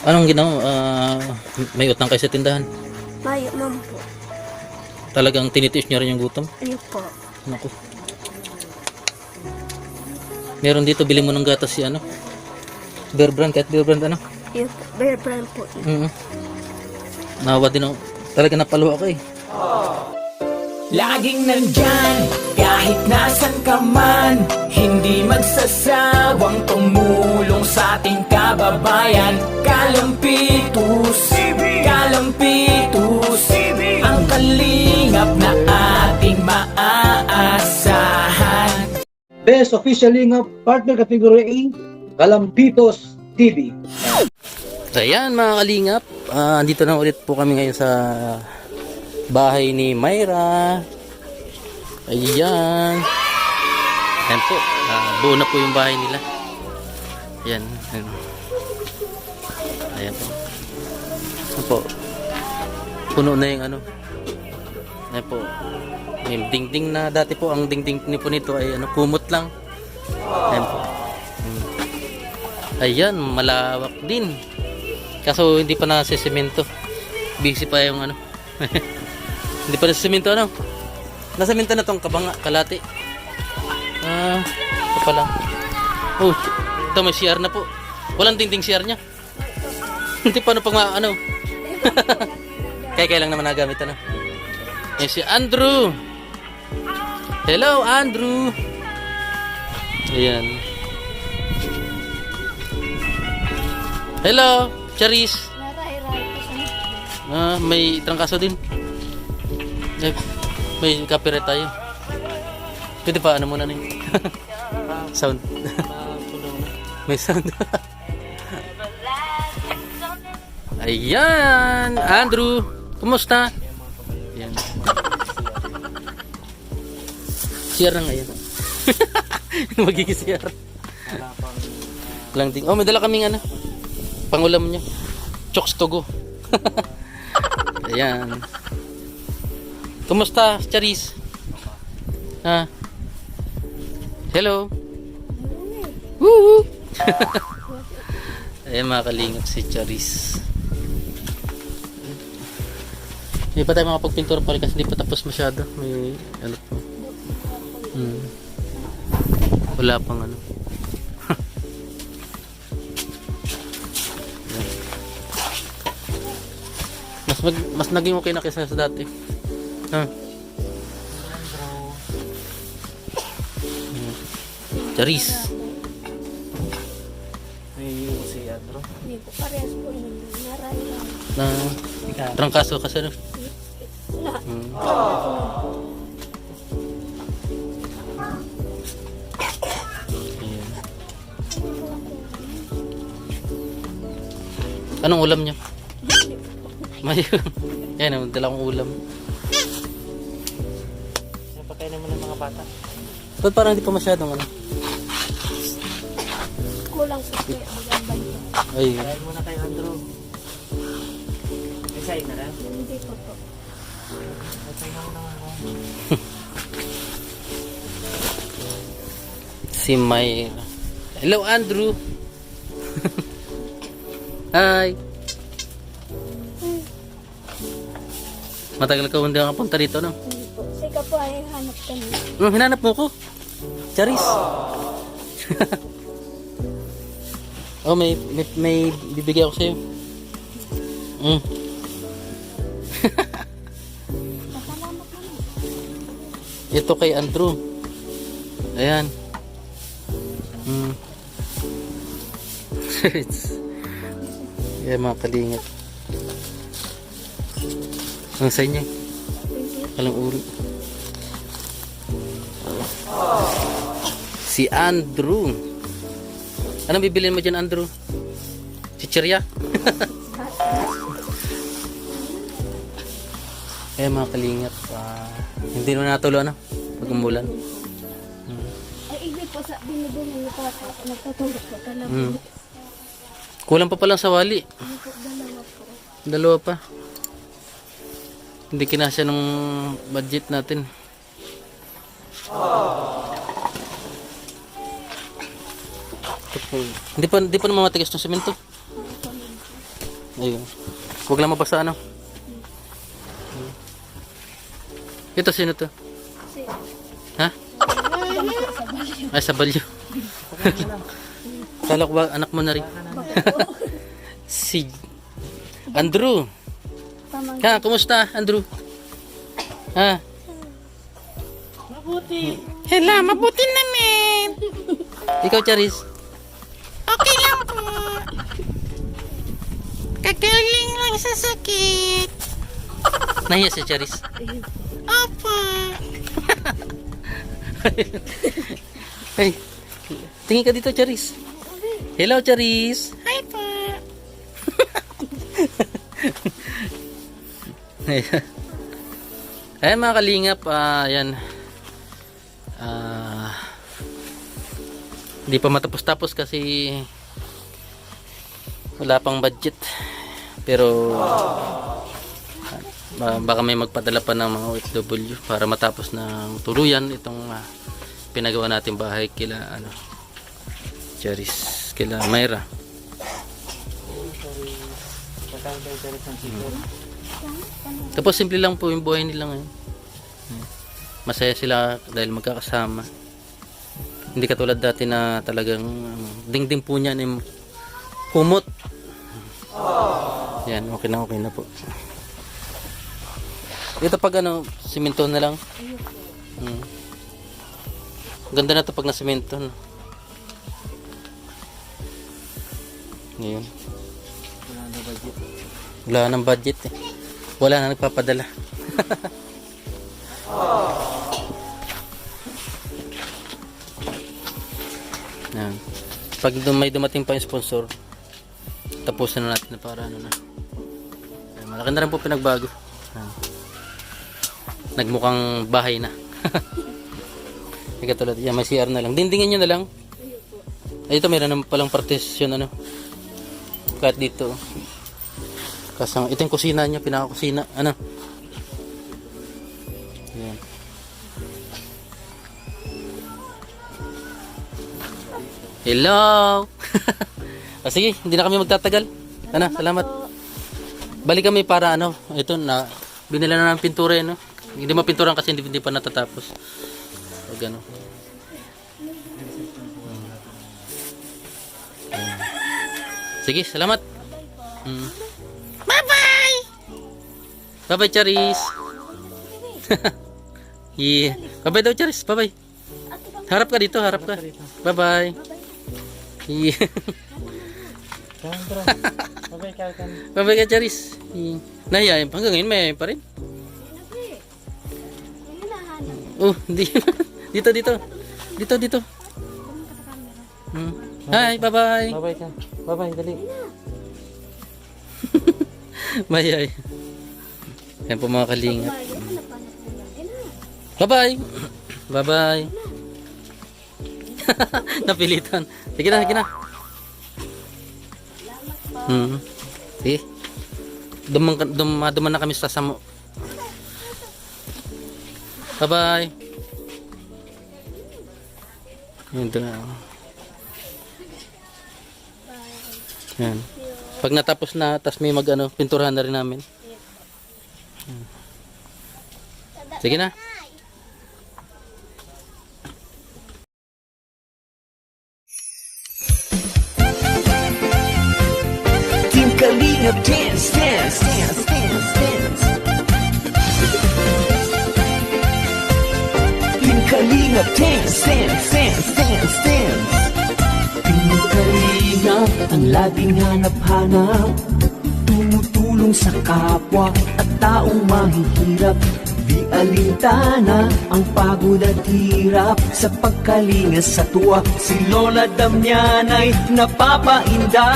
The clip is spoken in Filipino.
Anong ginawa? May utang kayo sa tindahan? Mayo man po. Talagang tinitiis niya rin yung gutom? Ano po? Naku. Meron dito, bili mo ng gatas si ano? Bear Brand, kahit Bear Brand ano? Yung Bear Brand po. Nawa din ako. Talaga napaluha ako eh. Laging nandyan, kahit nasan ka man, hindi magsasawang tumulong sa ating kababayan. Kalampitus, Kalampitus, ang kalingap na ating maaasahan. Best Official Lingap Partner Category A, Kalampitos TV. So ayan mga kalingap, andito na ulit po kami ngayon sa bahay ni Myra. Ayan. Ayan po, buo na po yung bahay nila. Ayan. Ayan, ayan po. Ayan po. Puno na yung ano. Ayan po. Yung dingding na dati po, ang dingding po nito ay ano, kumot lang. Ayan po. Ayan, malawak din. Kaso hindi pa nasisemento. Busy pa yung ano. Hindi pa nasisemento ano. Nasemento na tong kabanga, kalati. Ito pa lang. Oh, ito may CR na po. Walang dingding CR niya. Hindi pa ano pang ano. Kaya lang naman nagamit ano. Eh si Andrew. Hello Andrew. Ayan. Hello, Charis. May trangkaso din. May copyright tayo. Pwede pa, ano muna na yun? Sound. May sound. Ayan, Andrew. Kumusta? Ayan. CR na ngayon. Magiging CR. Lang ting. Oh, may dala kaming ano. Pangulam niya. Chokes Togo. Ayan. Kumusta, Charis? Ha? Hello? Woo! Ayan mga kalingap si Charis. Hindi pa tayo makapagpintura pa rin kasi hindi pa tapos masyado. May ano po. Wala pang ano. Mas naging okay na kaysa sa dati. Ha? Charis. May si Andrew. Hindi po parehas po yun. Naray lang. Na trangkaso kasi no. Ayan. Anong ulam niya? May yan ang dalang ulam. Napakain naman ng mga bata. Ba't parang hindi pa masyadong ano? Kulang sa kaya ang banyo. Ay, Kain muna kay Andrew. May sain na lang. Hindi po po. May sain na muna ako. si Myra. Hello Andrew. Hi. Matagal ka hindi nakapunta dito no? Hindi po. Sika po ay hanap kami. Hinanap mo ko. Charis. Oh, may bibigay ako sa'yo. Pasalamat naman. Ito kay Andrew. Ayan. Ayan mga kalingap. Ang sa inyo. Walang uri. Si Andrew. Anong bibilin mo dyan, Andrew? Chichirya? Eh mga kalingap, hindi na natulo ano? Pag umulan. Ay, ibig po sa binibili ni Papa. Nagtutulog po talaga. Kulang pa palang sa wali. Ano po, dalawa po. Dalawa pa. Hindi kinasya ng budget natin. Hindi pa naman matigas ng semento. Ayun. Huwag lang mabasa ano. Ito sino to? Kasi, Ha? dami po sa balyo. Ay, sa balyo. Kala ko ba anak mo na rin? Si Andrew. Pamang Ha, kumusta Andrew? Ha? Hala, mabuti naman. Ikaw Charis? Okay lang po. Kagaling lang sa sakit. Nahiya si Charis. Opo. Hey, tingin ka dito Charis. Hello Charis. Hi po. Ayan mga kalingap, ayan. Hindi pa matapos-tapos kasi wala pang budget. Pero baka may magpadala pa ng mga OFW para matapos ng tuluyan itong pinagawa natin bahay kila ano, Charis, kila Mayra. Tapos simple lang po yung buhay nila ngayon. Masaya sila dahil magkakasama. Hindi katulad dati na talagang dingding po niya ni kumot. Yan, okay na po. Ito pag ano, simento na lang. Ganda na to pag na-simento. No? Ngayon. Wala nang budget eh. Wala na nagpapadala. Yan. Pag may dumating pa yung sponsor, tapusin na natin na para ano na. Yan, malaki na rin po pinagbago. Yan. Nagmukhang bahay na. Ika tulad, yan, may CR na lang. Dindingin nyo na lang. Ay, ito mayroon naman palang partition ano. Kahit dito. Kasang, ito yung kusina niya, pinakakusina. Ano? Yan. Hello! Sige, hindi na kami magtatagal. Ano, salamat. Balik kami para ano, ito na, binila na ng pintura yun, no? Hindi mapinturan kasi hindi pa natatapos. O gano'n. Sige, salamat. Bye-bye. Bye-bye, Charis. Yeah. Bye-bye daw, Charis. Bye-bye. Harap ka dito, harap ka. Bye-bye. Yeah. Bye-bye ka, Charis. Yeah. Nahiya, hanggang ngayon may pa rin. Oh, hindi. Dito. Dito. Hi, bye-bye. Bye-bye ka. Bye-bye, dali. Mayay. Yan po mga kalingap. Bye-bye. Bye-bye. Napilitan. Sige na. Sige. Duman na kami sa Samo. Bye-bye. Yan doon. Yan. Pag natapos na, tas may mag-ano, pinturahan na rin namin. Sige na. Team Kalingap dance. Team Kalingap dance. Team Kalingap ang laging hanap-hanap, tumutulong sa kapwa at taong mahihirap. Di alintana ang pagod at hirap, sa pagkalinga sa tuwa si Lola Damianay napapainda.